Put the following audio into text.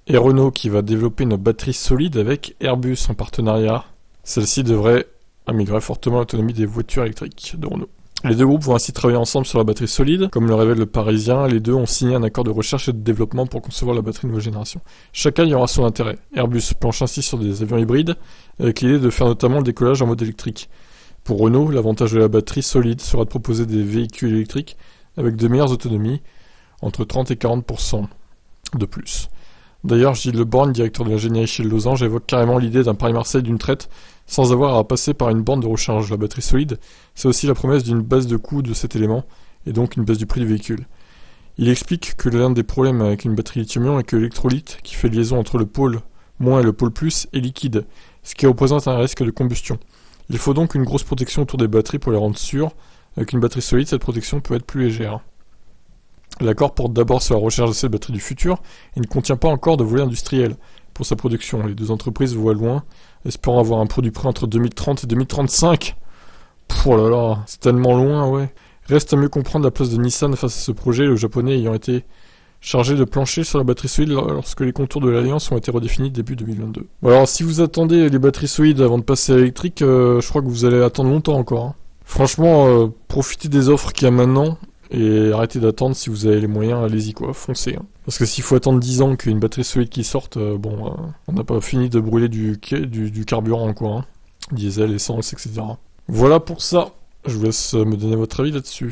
Et Renault qui va développer une batterie solide avec Airbus en partenariat. Celle-ci devrait améliorer fortement l'autonomie des voitures électriques de Renault. Les deux groupes vont ainsi travailler ensemble sur la batterie solide. Comme le révèle le Parisien, les deux ont signé un accord de recherche et de développement pour concevoir la batterie nouvelle génération. Chacun y aura son intérêt. Airbus planche ainsi sur des avions hybrides, avec l'idée de faire notamment le décollage en mode électrique. Pour Renault, l'avantage de la batterie solide sera de proposer des véhicules électriques avec de meilleures autonomies, entre 30 et 40% de plus. D'ailleurs, Gilles Le Borgne, directeur de l'ingénierie chez Losange, évoque carrément l'idée d'un Paris-Marseille d'une traite sans avoir à passer par une borne de recharge. La batterie solide, c'est aussi la promesse d'une baisse de coût de cet élément, et donc une baisse du prix du véhicule. Il explique que l'un des problèmes avec une batterie lithium-ion est que l'électrolyte, qui fait liaison entre le pôle moins et le pôle plus, est liquide, ce qui représente un risque de combustion. Il faut donc une grosse protection autour des batteries pour les rendre sûres. Avec une batterie solide, cette protection peut être plus légère. L'accord porte d'abord sur la recherche de cette batterie du futur et ne contient pas encore de volet industriel pour sa production. Les deux entreprises voient loin, espérant avoir un produit prêt entre 2030 et 2035. Oh là là, c'est tellement loin, ouais. Reste à mieux comprendre la place de Nissan face à ce projet, le japonais ayant été chargé de plancher sur la batterie solide lorsque les contours de l'alliance ont été redéfinis début 2022. Bon, alors si vous attendez les batteries solides avant de passer à l'électrique, je crois que vous allez attendre longtemps encore. Hein. Franchement, profitez des offres qu'il y a maintenant. Et arrêtez d'attendre, si vous avez les moyens, allez-y quoi, foncez. Hein. Parce que s'il faut attendre 10 ans qu'une batterie solide qui sorte, on n'a pas fini de brûler du carburant quoi. Hein. Diesel, essence, etc. Voilà pour ça. Je vous laisse me donner votre avis là-dessus.